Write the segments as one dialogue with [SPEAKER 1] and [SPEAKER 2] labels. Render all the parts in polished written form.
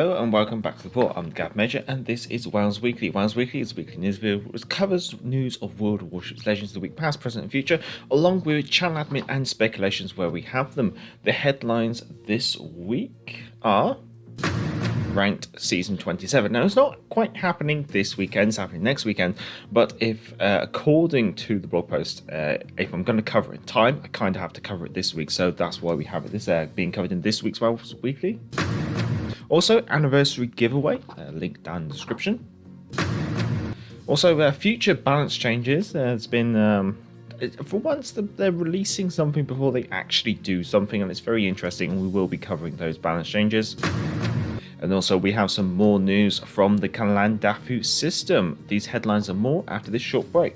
[SPEAKER 1] Hello and welcome back to the report. I'm Gav Major and this is WoWs Weekly. WoWs Weekly is a weekly news video which covers news of World of Warships Legends the week past, present and future, along with channel admin and speculations where we have them. The headlines this week are Ranked Season 27. Now, it's not quite happening this weekend, it's happening next weekend, but if, according to the blog post, if I'm going to cover it in time, I kind of have to cover it this week, so that's why we have it this being covered in this week's WoWs Weekly. Also, anniversary giveaway, link down in the description. Also, future balance changes. There's been, for once, they're releasing something before they actually do something, and it's very interesting, and we will be covering those balance changes. And also, we have some more news from the Kalandafu system. These headlines and more after this short break.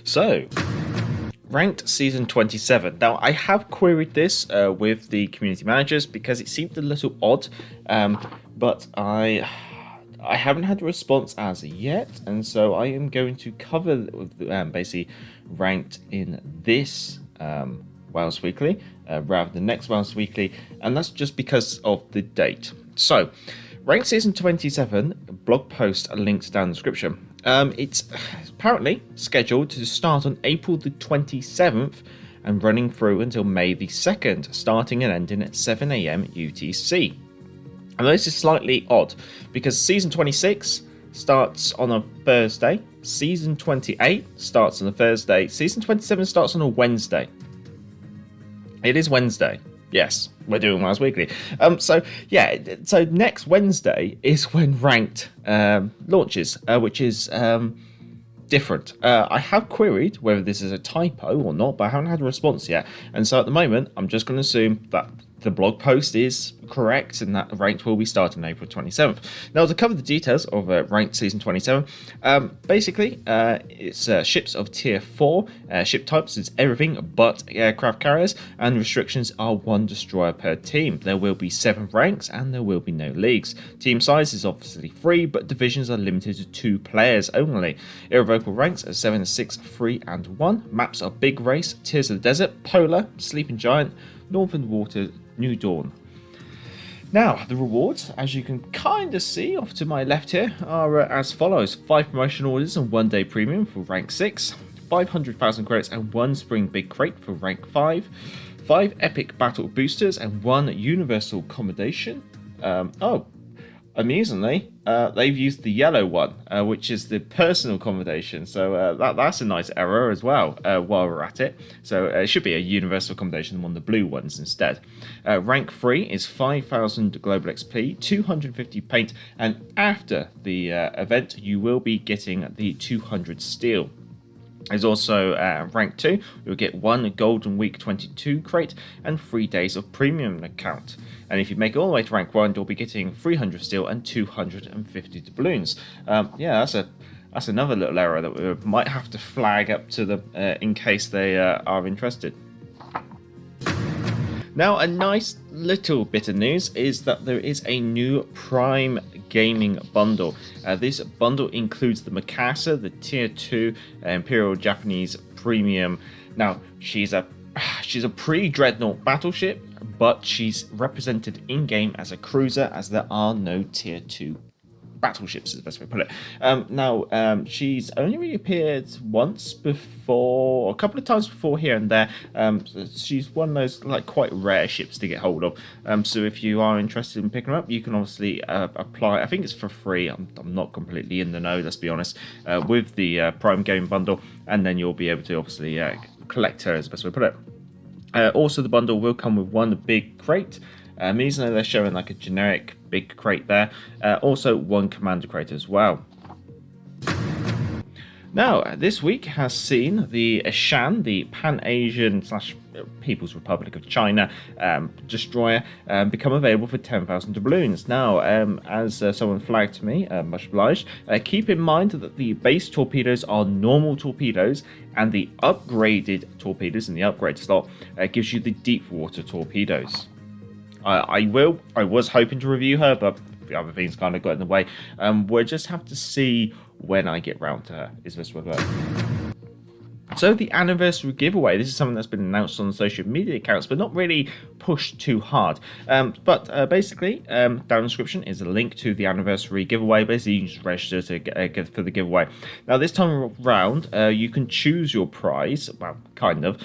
[SPEAKER 1] So, Ranked Season 27. Now, I have queried this with the community managers because it seemed a little odd, but I haven't had a response as yet, and so I am going to cover basically Ranked in this WoWs Weekly rather than next WoWs Weekly, and that's just because of the date. So, Ranked Season 27 blog post linked down in the description. It's apparently scheduled to start on April the 27th and running through until May the 2nd, starting and ending at 7 AM UTC. And this is slightly odd because Season 26 starts on a Thursday, Season 28 starts on a Thursday, Season 27 starts on a Wednesday. It is Wednesday. Yes, we're doing WoWs Weekly. So next Wednesday is when Ranked launches, which is different. I have queried whether this is a typo or not, but I haven't had a response yet. And so at the moment, I'm just going to assume that the blog post is correct and that Ranked will be starting April 27th. Now, to cover the details of Ranked Season 27, basically, it's ships of Tier 4, ship types is everything but aircraft carriers, and restrictions are 1 destroyer per team. There will be 7 ranks and there will be no leagues. Team size is obviously 3, but divisions are limited to 2 players only. Irrevocable ranks are 7, 6, 3 and 1. Maps are Big Race, Tears of the Desert, Polar, Sleeping Giant, Northern Waters, New Dawn. Now, the rewards, as you can kind of see off to my left here, are as follows. 5 promotion orders and 1 day premium for rank 6, 500,000 credits and 1 spring big crate for rank 5, 5 epic battle boosters and 1 universal accommodation. Amusingly, they've used the yellow one, which is the personal accommodation. So that's a nice error as well while we're at it. So it should be a universal accommodation, one of the blue ones instead. Rank 3 is 5,000 global XP, 250 paint, and after the event, you will be getting the 200 steel. There's also rank 2, you'll get 1 Golden Week 22 crate and 3 days of premium account. And if you make it all the way to rank 1, you'll be getting 300 steel and 250 doubloons. Yeah, that's another little error that we might have to flag up to them in case they are interested. Now, a nice little bit of news is that there is a new Prime Gaming bundle. This bundle includes the Mikasa, the Tier 2 Imperial Japanese Premium. Now, she's a pre-dreadnought battleship, but she's represented in-game as a cruiser, as there are no Tier 2 battleships, is the best way to put it. She's only really appeared once before, a couple of times before here and there. She's one of those quite rare ships to get hold of. So if you are interested in picking her up, you can obviously apply. I think it's for free. I'm not completely in the know, let's be honest, with the Prime Gaming bundle, and then you'll be able to obviously collect her, is the best way to put it. Also, the bundle will come with 1 big crate. Even though they're showing like a generic big crate there, also 1 commander crate as well. Now, this week has seen the Ashan, the Pan-Asian / People's Republic of China destroyer, become available for 10,000 doubloons. Now, as someone flagged to me, much obliged, keep in mind that the base torpedoes are normal torpedoes, and the upgraded torpedoes in the upgrade slot gives you the deep water torpedoes. I was hoping to review her, but the other things kind of got in the way. We'll just have to see when I get round to her, is this what So the anniversary giveaway, this is something that's been announced on social media accounts, but not really pushed too hard. But basically, down in the description is a link to the anniversary giveaway. Basically, you can just register to get for the giveaway. Now, this time around, you can choose your prize, well, kind of,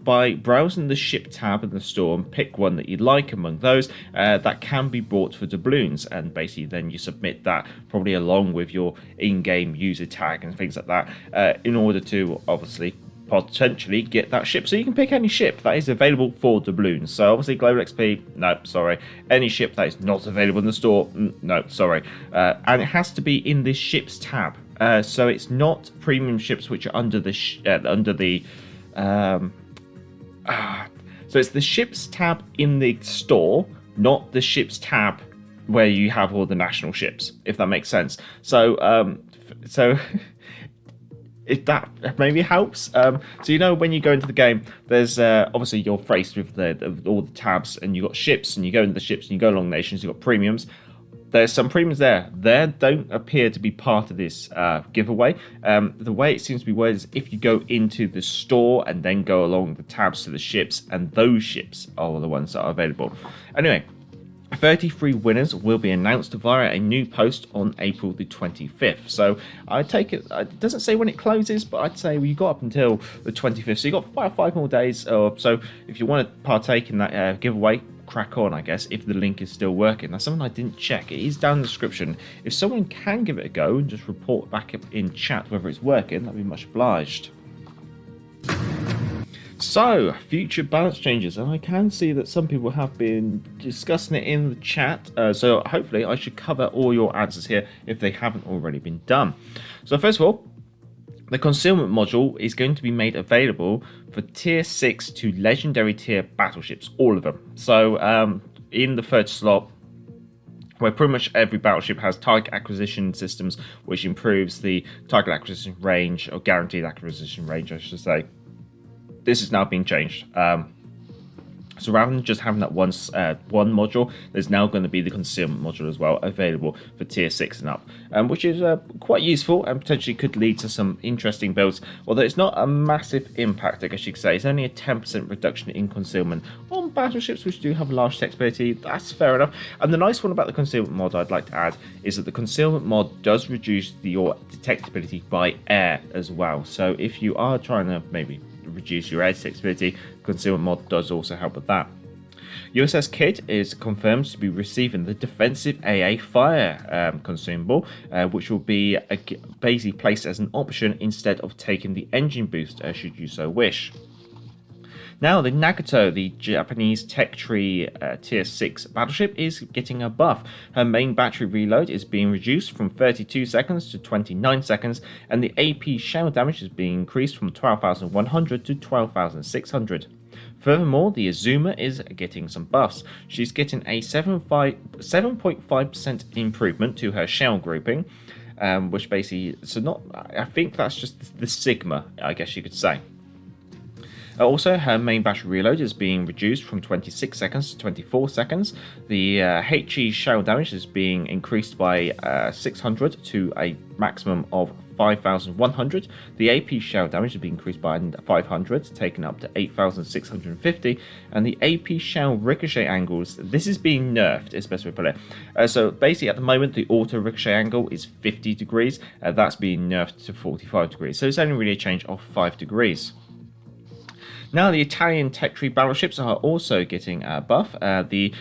[SPEAKER 1] by browsing the ship tab in the store and pick one that you like among those that can be bought for doubloons. And basically, then you submit that probably along with your in-game user tag and things like that in order to obviously potentially get that ship. So you can pick any ship that is available for doubloons. So obviously Global XP, no, sorry. Any ship that is not available in the store, no, sorry. And it has to be in the ships tab. So it's not premium ships which are under the so it's the ships tab in the store, not the ships tab where you have all the national ships, if that makes sense. So if that maybe helps. So you know, when you go into the game, there's obviously you're faced with all the tabs, and you got ships, and you go into the ships, and you go along nations. You got premiums. There's some premiums there. They don't appear to be part of this giveaway. The way it seems to be worded is if you go into the store and then go along the tabs to the ships, and those ships are the ones that are available. Anyway, 33 winners will be announced via a new post on April the 25th. So I take it doesn't say when it closes, but I'd say you got up until the 25th. So you got five more days. So if you want to partake in that giveaway, crack on, I guess, if the link is still working. That's something I didn't check. It is down in the description. If someone can give it a go and just report back in chat whether it's working, that'd be much obliged. So, future balance changes, and I can see that some people have been discussing it in the chat, so hopefully I should cover all your answers here if they haven't already been done. So first of all, the concealment module is going to be made available for tier 6 to legendary tier battleships, all of them. So in the third slot, where pretty much every battleship has target acquisition systems, which improves the target acquisition range, or guaranteed acquisition range, I should say. This is now being changed. So rather than just having that one module, there's now going to be the concealment module as well, available for tier 6 and up, which is quite useful and potentially could lead to some interesting builds. Although it's not a massive impact, I guess you could say. It's only a 10% reduction in concealment on battleships which do have large detectability. That's fair enough. And the nice one about the concealment mod I'd like to add is that the concealment mod does reduce your detectability by air as well. So if you are trying to maybe reduce your air detectability, concealment mod does also help with that. USS Kidd is confirmed to be receiving the defensive AA fire consumable, which will be basically placed as an option instead of taking the engine boost, should you so wish. Now, the Nagato, the Japanese tech tree tier 6 battleship, is getting a buff. Her main battery reload is being reduced from 32 seconds to 29 seconds, and the AP shell damage is being increased from 12,100 to 12,600. Furthermore, the Azuma is getting some buffs. She's getting a 7.5% improvement to her shell grouping, which basically, I think that's just the Sigma, I guess you could say. Also, her main battery reload is being reduced from 26 seconds to 24 seconds. The HE shell damage is being increased by 600 to a maximum of 5,100. The AP shell damage is being increased by 500, taken up to 8,650. And the AP shell ricochet angles, this is being nerfed, is the best way to put it. So basically, at the moment, the auto ricochet angle is 50 degrees. That's being nerfed to 45 degrees. So it's only really a change of 5 degrees. Now, the Italian tech tree battleships are also getting a buff. The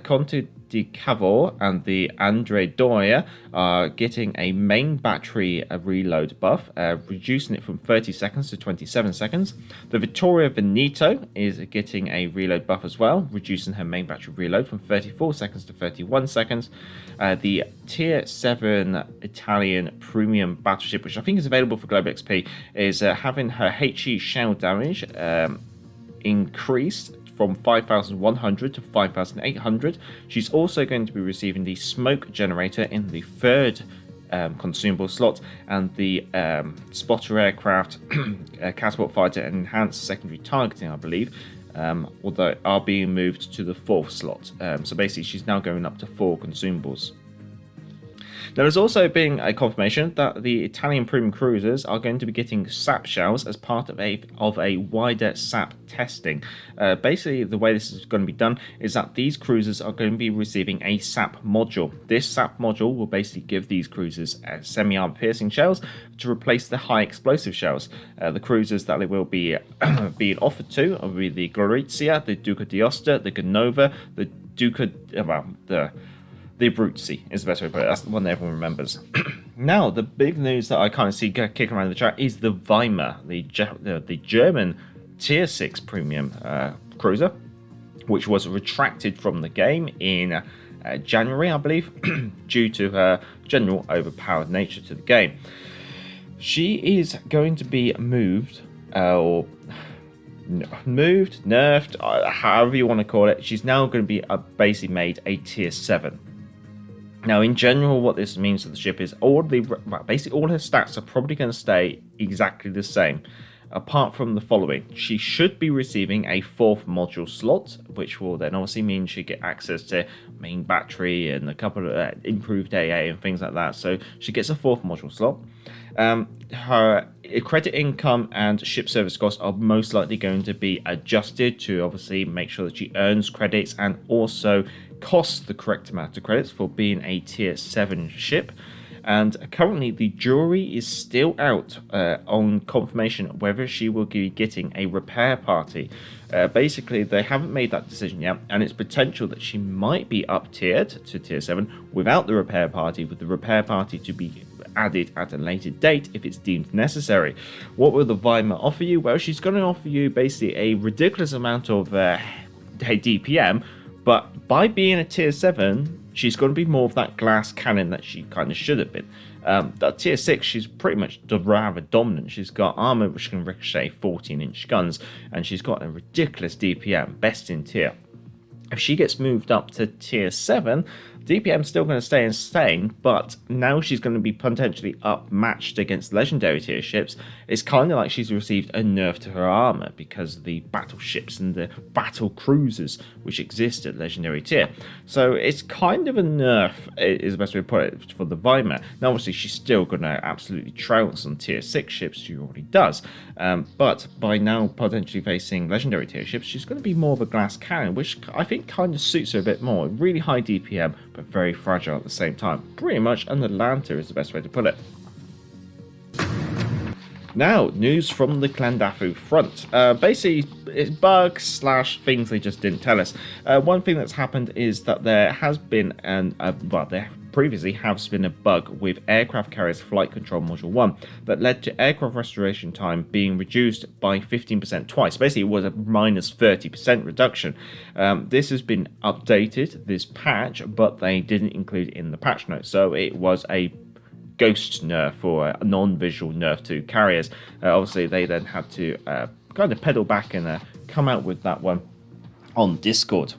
[SPEAKER 1] Conte di Cavour and the Andre Doria are getting a main battery reload buff, reducing it from 30 seconds to 27 seconds. The Vittoria Veneto is getting a reload buff as well, reducing her main battery reload from 34 seconds to 31 seconds. The Tier 7 Italian premium battleship, which I think is available for Global XP, is having her HE shell damage increased from 5,100 to 5,800. She's also going to be receiving the smoke generator in the third consumable slot, and the spotter aircraft, catapult fighter, and enhanced secondary targeting, I believe, although are being moved to the fourth slot. So basically, she's now going up to 4 consumables. There's also been a confirmation that the Italian premium cruisers are going to be getting SAP shells as part of a wider SAP testing. Basically, the way this is going to be done is that these cruisers are going to be receiving a SAP module. This SAP module will basically give these cruisers semi-armor piercing shells to replace the high explosive shells. The cruisers that they will be being offered to will be the Gorizia, the Duca d'Aosta, the Genova, the Duca, the Abruzzi is the best way to put it. That's the one that everyone remembers. Now, the big news that I kind of see kicking around the chat is the Weimar, the German Tier 6 premium cruiser, which was retracted from the game in January, I believe, due to her general overpowered nature to the game. She is going to be moved, nerfed, however you want to call it. She's now going to be basically made a Tier 7. Now, in general, what this means to the ship is basically all her stats are probably going to stay exactly the same, apart from the following. She should be receiving a 4th module slot, which will then obviously mean she get access to main battery and a couple of improved AA and things like that. So she gets a 4th module slot. Her credit income and ship service costs are most likely going to be adjusted to obviously make sure that she earns credits and also costs the correct amount of credits for being a Tier 7 ship. And currently the jury is still out on confirmation whether she will be getting a repair party. Basically, they haven't made that decision yet, and it's potential that she might be up-tiered to Tier 7 without the repair party, with the repair party to be added at a later date if it's deemed necessary. What will the Weimar offer you? Well, she's going to offer you basically a ridiculous amount of DPM, but by being a Tier 7, she's going to be more of that glass cannon that she kind of should have been. That Tier 6, she's pretty much rather dominant. She's got armor which can ricochet 14-inch guns, and she's got a ridiculous DPM, best in tier. If she gets moved up to Tier 7, DPM's still going to stay insane, but now she's going to be potentially up-matched against legendary tier ships. It's kind of like she's received a nerf to her armor because of the battleships and the battle cruisers which exist at legendary tier. So it's kind of a nerf, is the best way to put it, for the Weimar. Now obviously she's still going to absolutely trounce on Tier 6 ships, she already does. But by now potentially facing legendary tier ships, she's going to be more of a glass cannon, which I think kind of suits her a bit more. Really high DPM, but very fragile at the same time. Pretty much an Atlanta is the best way to put it. Now, news from the Clandafu front. Basically, it's bugs / things they just didn't tell us. One thing that's happened is that there has been there previously has been a bug with Aircraft Carrier's Flight Control Module 1 that led to aircraft restoration time being reduced by 15% twice. Basically, it was a minus 30% reduction. This has been updated, this patch, but they didn't include it in the patch notes. So it was a ghost nerf or a non-visual nerf to carriers. Obviously, they then had to kind of pedal back and come out with that one on Discord.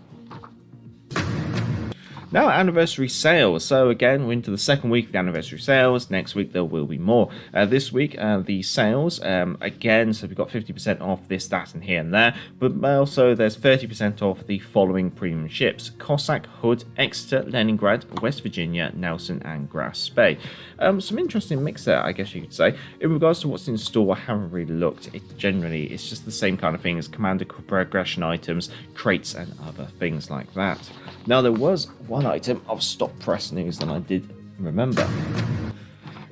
[SPEAKER 1] Now, anniversary sales. So again, we're into the second week of the anniversary sales. Next week there will be more. This week the sales again, so we've got 50% off this, that, and here and there. But also there's 30% off the following premium ships: Cossack, Hood, Exeter, Leningrad, West Virginia, Nelson, and Grass Bay. Some interesting mix there, I guess you could say. In regards to what's in store, I haven't really looked. It's just the same kind of thing as Commander progression items, crates, and other things like that. Now, there was one item of stop press news that I did remember.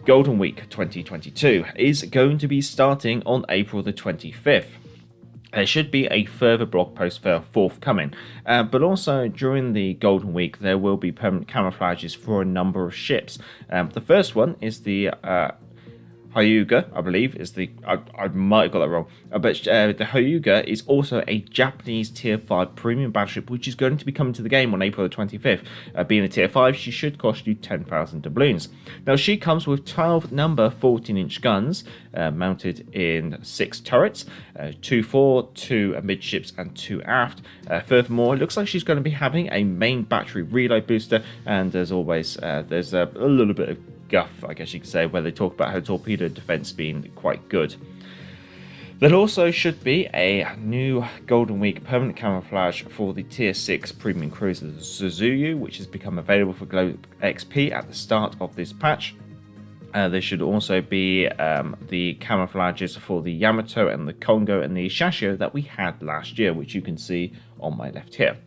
[SPEAKER 1] Golden Week 2022 is going to be starting on April the 25th. There should be a further blog post forthcoming, but also during the Golden Week there will be permanent camouflages for a number of ships. The first one is the Hyuga, I believe, is the... I might have got that wrong. But the Hyuga is also a Japanese Tier 5 premium battleship, which is going to be coming to the game on April the 25th. Being a Tier 5, she should cost you 10,000 doubloons. Now, she comes with 12 number 14-inch guns, mounted in 6 turrets, 2 fore, 2 midships, and 2 aft. Furthermore, it looks like she's going to be having a main battery reload booster, and as always, there's a little bit of guff, I guess you could say, where they talk about her torpedo defense being quite good. There also should be a new Golden Week permanent camouflage for the Tier 6 Premium Cruiser Suzuyu, which has become available for Glow XP at the start of this patch. There should also be the camouflages for the Yamato and the Kongo and the Shashio that we had last year, which you can see on my left here.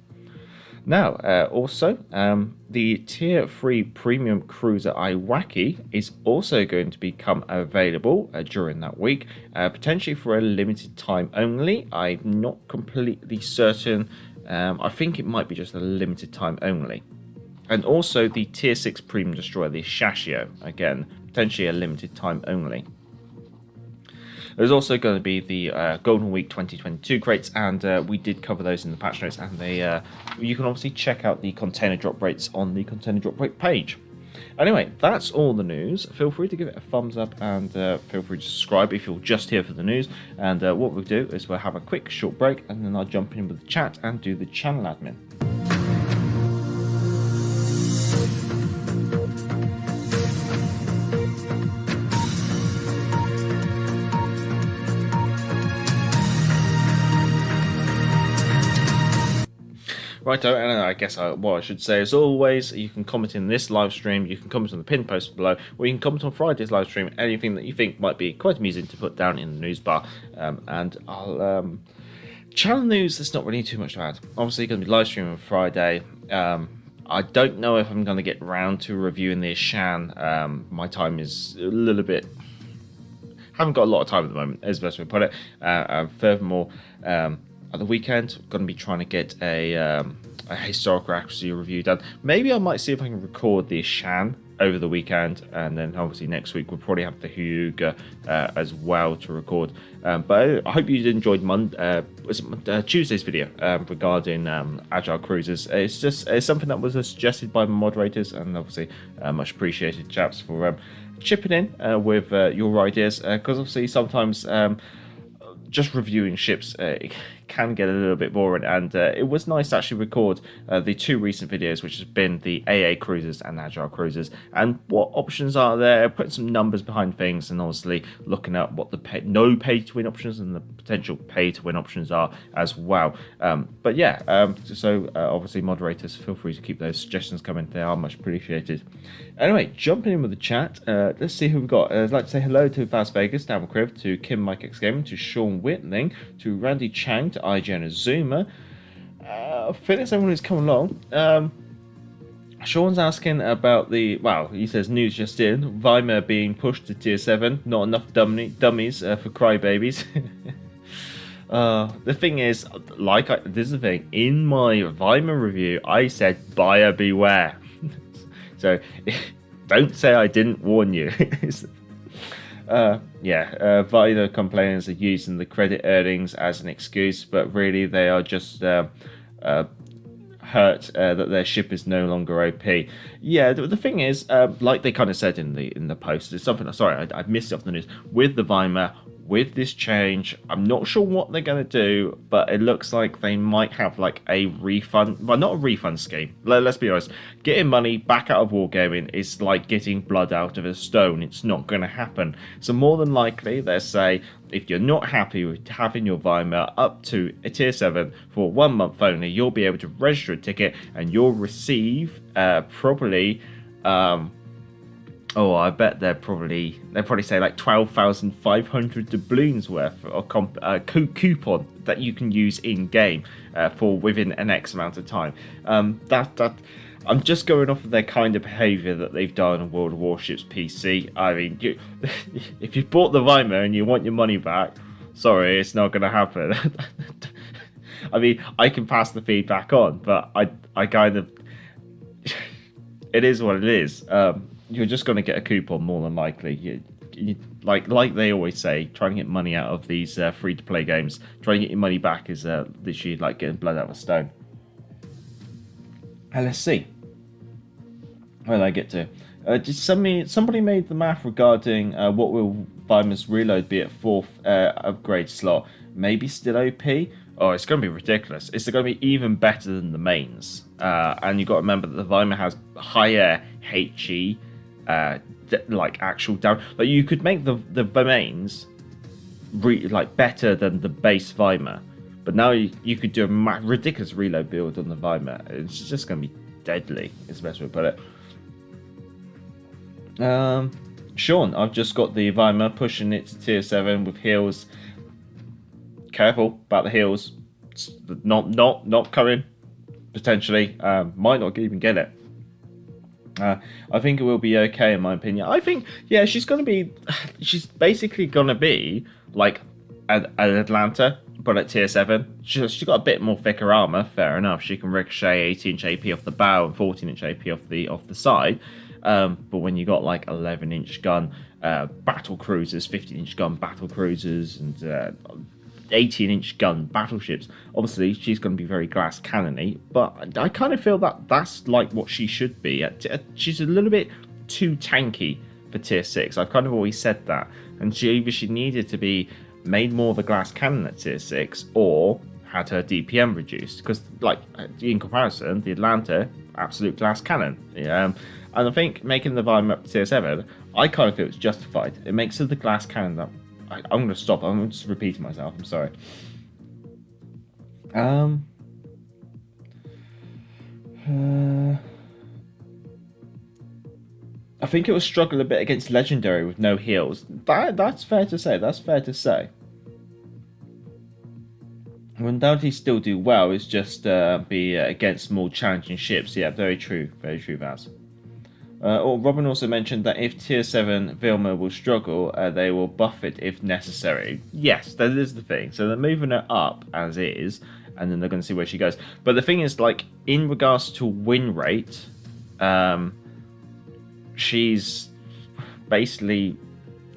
[SPEAKER 1] Now, also, the Tier 3 Premium Cruiser Iwaki is also going to become available during that week, potentially for a limited time only. I'm not completely certain. I think it might be just a limited time only. And also the Tier 6 Premium Destroyer, the Shashio, again, potentially a limited time only. There's also going to be the Golden Week 2022 crates, and we did cover those in the patch notes, and they you can obviously check out the container drop rates on the container drop rate page. Anyway, that's all the news. Feel free to give it a thumbs up, and feel free to subscribe if you're just here for the news. And what we'll do is we'll have a quick short break, and then I'll jump in with the chat and do the channel admin. Righto, and I guess what I should say as always, you can comment in this live stream, you can comment on the pinned post below, or you can comment on Friday's live stream, anything that you think might be quite amusing to put down in the news bar, and I'll... channel news, there's not really too much to add. Obviously, going to be live streaming on Friday. I don't know if I'm going to get round to reviewing the Ashan. My time is a little bit... haven't got a lot of time at the moment, is the best way to put it. Furthermore, at the weekend, I'm going to be trying to get a historical accuracy review done. Maybe I might see if I can record the Ashan over the weekend, and then obviously next week we'll probably have the Hyuga as well to record. But I hope you enjoyed Tuesday's video regarding Agile Cruisers. It's something that was suggested by moderators, and obviously much appreciated, chaps, for chipping in with your ideas, because obviously sometimes just reviewing ships can get a little bit boring, and it was nice to actually record the two recent videos, which has been the AA cruisers and Agile cruisers, and what options are there, putting some numbers behind things, and obviously looking at what the no pay to win options and the potential pay to win options are as well. But yeah, obviously moderators, feel free to keep those suggestions coming, they are much appreciated. Anyway, jumping in with the chat, let's see who we've got. I'd like to say hello to Vas Vegas, Dan McCriv, to Kim Mike X Gaming, to Sean Whitling, to Randy Chang, to IGN Azuma. I think that's everyone who's come along. Sean's asking about the, well, he says news just in, Weimar being pushed to tier 7, not enough dummies for crybabies. The thing is, this is the thing, in my Weimar review, I said buyer beware. So, don't say I didn't warn you. Vida complainers are using the credit earnings as an excuse, but really they are just hurt that their ship is no longer OP. Yeah, the thing is, like they kind of said in the post, it's something. Sorry, I missed it off the news. With the Weimar, with this change, I'm not sure what they're going to do, but it looks like they might have like a refund, well, not a refund scheme. Let's be honest, getting money back out of wargaming is like getting blood out of a stone. It's not going to happen. So more than likely, they say, if you're not happy with having your Weimar up to a tier 7 for 1 month only, you'll be able to register a ticket and you'll receive probably... I bet they'll probably say like 12,500 doubloons worth of coupon that you can use in game for within an X amount of time. That I'm just going off of their kind of behaviour that they've done on World of Warships PC. I mean, if you bought the Weimar and you want your money back, sorry, it's not going to happen. I mean, I can pass the feedback on, but I kind of it is what it is. You're just going to get a coupon more than likely. Like they always say, trying to get money out of these free-to-play games, trying to get your money back is literally like getting blood out of a stone. And let's see. Where did I get to? Somebody made the math regarding what will Weimar's reload be at 4th upgrade slot. Maybe still OP? Oh, it's going to be ridiculous. It's going to be even better than the mains. And you've got to remember that the Weimar has higher HE, like actual damage. Like you could make the mains like better than the base Weimar. But now you could do a ridiculous reload build on the Weimar. It's just going to be deadly, is the best way to put it. Sean, I've just got the Weimar pushing it to tier 7 with heals. Careful about the heals. It's not coming. Potentially. Might not even get it. I think it will be okay in my opinion. I think, yeah, she's basically going to be like an Atlanta, but at tier 7. She's got a bit more thicker armor, fair enough. She can ricochet 18-inch AP off the bow and 14-inch AP off the side. But when you got like 11-inch gun battle cruisers, 15-inch gun battle cruisers, and 18-inch gun battleships, obviously she's going to be very glass cannony. But I kind of feel that that's like what she should be. She's a little bit too tanky for tier 6. I've kind of always said that, and she needed to be made more of a glass cannon at tier 6, or had her DPM reduced, because like in comparison, the Atlanta, absolute glass cannon. And I think making the Weimar up to tier 7, I kind of feel it's justified. It makes her the glass cannon that I'm going to stop. I'm just repeating myself. I'm sorry. I think it will struggle a bit against Legendary with no heals. That's fair to say. That's fair to say. Will undoubtedly still do well. It's just be against more challenging ships. Yeah, very true. Very true, Vaz. Robin also mentioned that if tier 7 Vilma will struggle, they will buff it if necessary. Yes, that is the thing. So they're moving her up as is, and then they're going to see where she goes. But the thing is, like, in regards to win rate, she's basically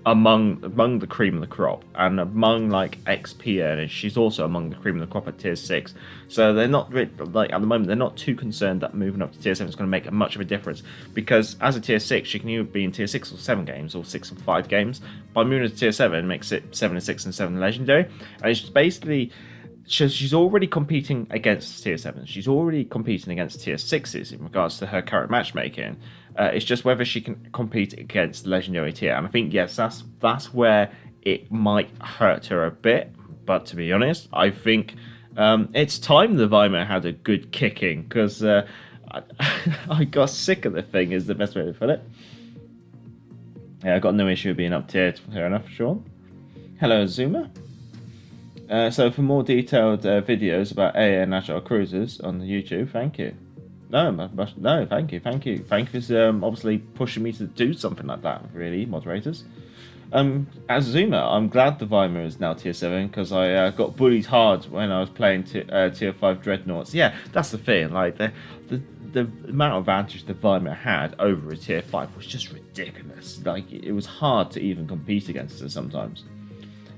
[SPEAKER 1] among the cream of the crop, and among like XP earners, she's also among the cream of the crop at tier 6. So they're not like at the moment they're not too concerned that moving up to tier 7 is going to make much of a difference, because as a tier 6 she can either be in tier 6 or 7 games, or 6 and 5 games. By moving to tier 7 makes it 7 and 6 and 7 legendary, and it's basically she's already competing against tier 7. She's already competing against tier 6s in regards to her current matchmaking. It's just whether she can compete against legendary tier, and I think yes, that's where it might hurt her a bit. But to be honest, I think it's time the Weimar had a good kicking, because I got sick of the thing. Is the best way to put it. Yeah, I got no issue with being up tiered. Fair enough, Sean. Hello, Zuma. So for more detailed videos about AA and Agile Cruisers on the YouTube, thank you. No, thank you for obviously pushing me to do something like that, really, moderators. As Zuma, I'm glad the Weimar is now tier 7, because I got bullied hard when I was playing tier 5 Dreadnoughts. Yeah, that's the thing, like, the amount of advantage the Weimar had over a tier 5 was just ridiculous. Like, it was hard to even compete against her sometimes.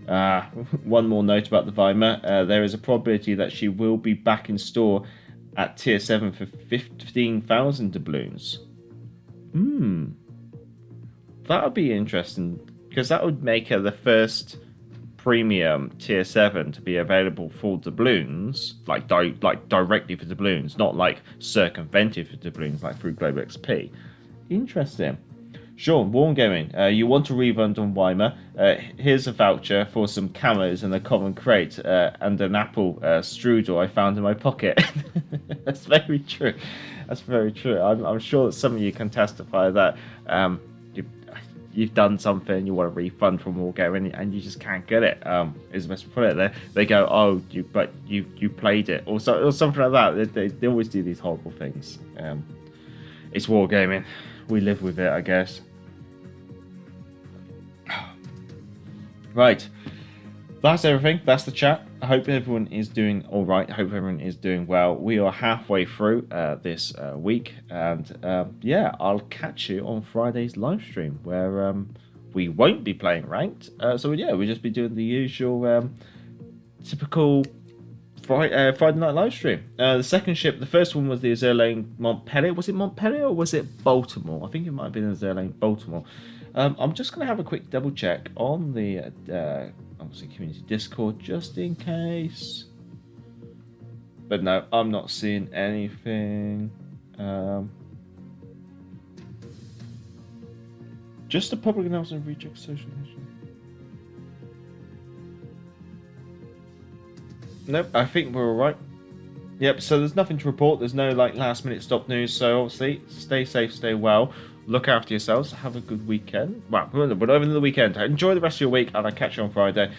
[SPEAKER 1] One more note about the Weimar, there is a probability that she will be back in store at tier 7 for 15,000 doubloons. That would be interesting, because that would make her the first premium tier 7 to be available for doubloons, like directly for doubloons, not like circumvented for doubloons, like through Global XP. Interesting. Sean, Warm Gaming, you want to refund on Weimar? Here's a voucher for some camos and a common crate and an apple strudel I found in my pocket. That's very true. That's very true. I'm sure that some of you can testify that you've done something, you want a refund from Warm Gaming, and you just can't get it. Is the best to put it. They go, oh, you played it, or something like that. They always do these horrible things. It's Warm Gaming. We live with it, I guess. Right, that's everything. That's the chat. I hope everyone is doing all right. I hope everyone is doing well. We are halfway through this week, and yeah, I'll catch you on Friday's live stream, where we won't be playing ranked. So yeah, we'll just be doing the usual typical Friday night live stream. The second ship, the first one was the Azerlane Montpellier. Was it Montpellier or was it Baltimore? I think it might have been Azerlane Baltimore. I'm just going to have a quick double check on the obviously community Discord, just in case. But no, I'm not seeing anything. Just a public announcement of reject social mission. Nope, I think we're all right. Yep, so there's nothing to report. There's no like last minute stop news. So obviously, stay safe, stay well, look after yourselves, have a good weekend. Well, we're not even the weekend. Enjoy the rest of your week, and I'll catch you on Friday.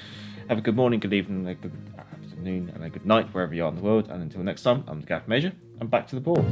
[SPEAKER 1] Have a good morning, good evening, a good afternoon, and a good night wherever you are in the world. And until next time, I'm the Gaff Major. I'm back to the ball.